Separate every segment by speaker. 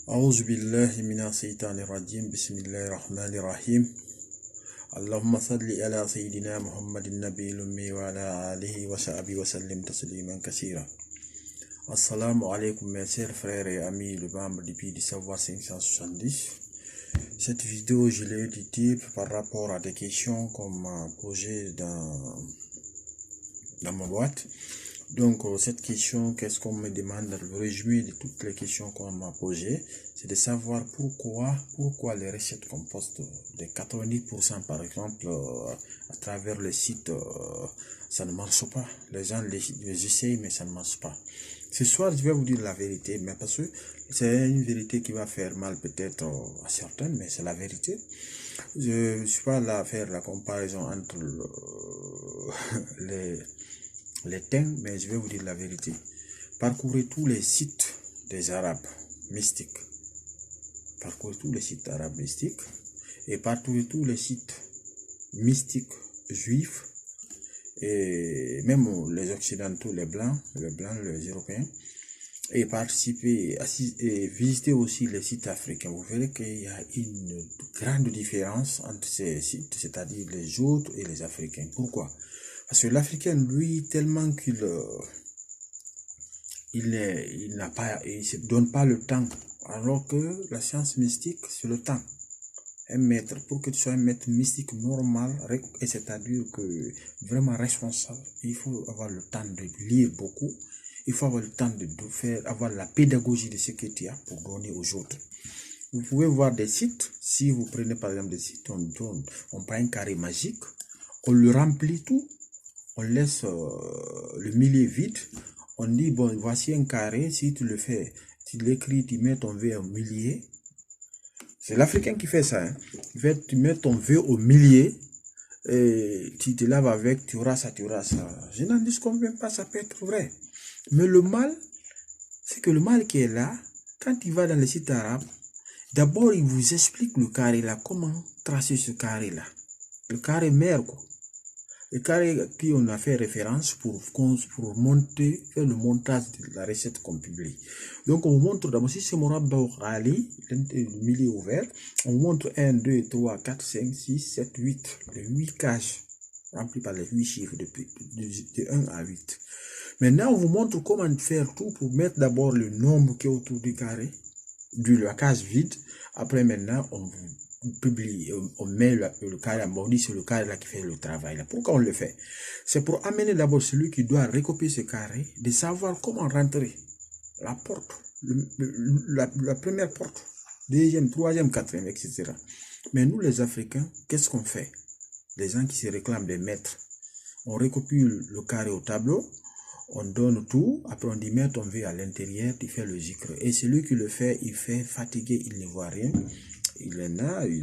Speaker 1: أعوذ بالله من الشيطان الرجيم بسم الله الرحمن الرحيم اللهم صل على سيدنا محمد النبي الأمي وعلى آله وصحبه وسلم تسليما كثيرا. Assalamu alaikum mes chers frères et amis, le membre du pays du savoir 570. Cette vidéo je l'ai éditée par rapport à des questions qu'on m'a posées dans ma boîte. Donc cette question, qu'est-ce qu'on me demande dans le résumé de toutes les questions qu'on m'a posées, c'est de savoir pourquoi les recettes compostes de 90% par exemple à travers le site, ça ne marche pas. Les gens les essayent mais ça ne marche pas. Ce soir je vais vous dire la vérité, mais parce que c'est une vérité qui va faire mal peut-être à certains, mais c'est la vérité. Je ne suis pas là à faire la comparaison entre les thèmes, mais je vais vous dire la vérité. Parcourez tous les sites des Arabes mystiques. Parcourez tous les sites arabes mystiques et parcourez tous les sites mystiques juifs et même les occidentaux, les blancs, les européens, et participez et visitez aussi les sites africains. Vous verrez qu'il y a une grande différence entre ces sites, c'est-à-dire les autres et les africains. Pourquoi? Parce que l'Africain, lui, tellement qu'il se donne pas le temps, alors que la science mystique, c'est le temps. Un maître, pour que tu sois un maître mystique normal, et c'est-à-dire que vraiment responsable, il faut avoir le temps de lire beaucoup, il faut avoir le temps avoir la pédagogie de ce que tu as pour donner aux autres. Vous pouvez voir des sites, si vous prenez par exemple des sites, on prend un carré magique, on le remplit tout, on laisse le milieu vide, on dit bon voici un carré, si tu le fais, tu l'écris, tu mets ton V au milieu. C'est l'Africain qui fait ça, hein. Tu mets ton V au milieu et tu te laves avec, tu auras ça. Je n'en dis qu'on même pas, ça peut être vrai. Mais le mal, c'est que le mal qui est là, quand il va dans les sites arabes, d'abord il vous explique le carré là, comment tracer ce carré là. Le carré mère quoi. Le carré qui on a fait référence pour faire le montage de la recette qu'on publie. Donc on vous montre d'abord si c'est Morabba Ali, le milieu ouvert, on vous montre 1, 2, 3, 4, 5, 6, 7, 8, les 8 cases remplies par les 8 chiffres de 1 à 8. Maintenant on vous montre comment faire tout pour mettre d'abord le nombre qui est autour du carré, de la case vide. Après maintenant on vous publie, on met le carré, on dit c'est le carré là qui fait le travail là. Pourquoi on le fait? C'est pour amener d'abord celui qui doit recopier ce carré, de savoir comment rentrer la porte, la première porte, deuxième, troisième, quatrième, etc. Mais nous les Africains, qu'est-ce qu'on fait? Les gens qui se réclament des maîtres, on recopie le carré au tableau, on donne tout, après on dit mets ton V à l'intérieur, tu fais le zikr. Et celui qui le fait, il fait fatigué, il ne voit rien. Il est là, il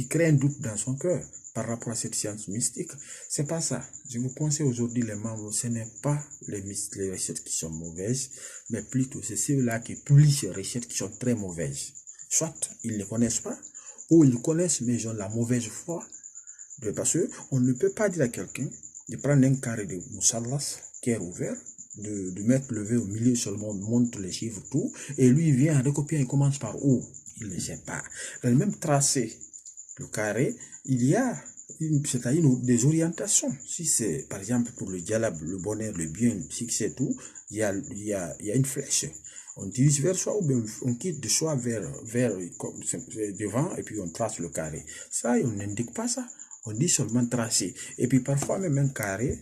Speaker 1: crée un doute dans son cœur par rapport à cette science mystique. C'est pas ça. Je vous conseille aujourd'hui les membres, ce n'est pas les recettes qui sont mauvaises, mais plutôt c'est ceux-là qui publient ces recettes qui sont très mauvaises. Soit ils ne connaissent pas, ou ils connaissent mais ils ont la mauvaise foi. Parce qu'on ne peut pas dire à quelqu'un de prendre un carré de moussalas qui est ouvert, de mettre le V au milieu seulement, montre les chiffres, tout, et lui il vient recopier, il commence par où? Il ne sait pas. Dans le même tracé, le carré, il y a c'est-à-dire des orientations. Si c'est par exemple pour le dialogue, le bonheur, le bien, le succès, tout, il y a une flèche. On dirige vers soi ou bien on quitte de soi vers devant et puis on trace le carré. Ça, on n'indique pas ça. On dit seulement tracer. Et puis parfois même un carré,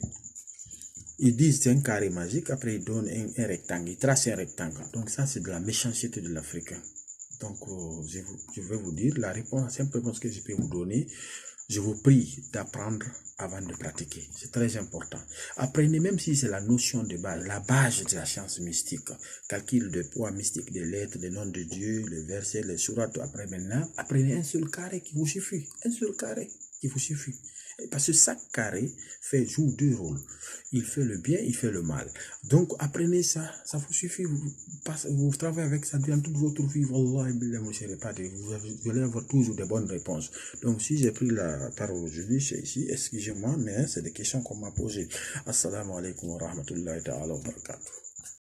Speaker 1: ils disent c'est un carré magique, après ils donnent un rectangle, ils tracent un rectangle. Donc ça c'est de la méchanceté de l'Africain. Donc je vais vous dire la réponse, la simple réponse que je peux vous donner. Je vous prie d'apprendre avant de pratiquer. C'est très important. Apprenez même si c'est la notion de base, la base de la science mystique. Calcul de poids mystique des lettres, des noms de Dieu, les versets, les sourates. Après maintenant, apprenez un seul carré qui vous suffit. Un seul carré qui vous suffit. Parce que chaque carré joue deux rôles. Il fait le bien, il fait le mal. Donc apprenez ça, ça vous suffit. Vous travaillez avec ça durant toute votre vie. Wallah, vous allez avoir toujours de bonnes réponses. Donc si j'ai pris la parole aujourd'hui, c'est ici, excusez-moi, mais c'est des questions qu'on m'a posées. Assalamu alaikum wa rahmatullahi ta'ala wa barakatuh.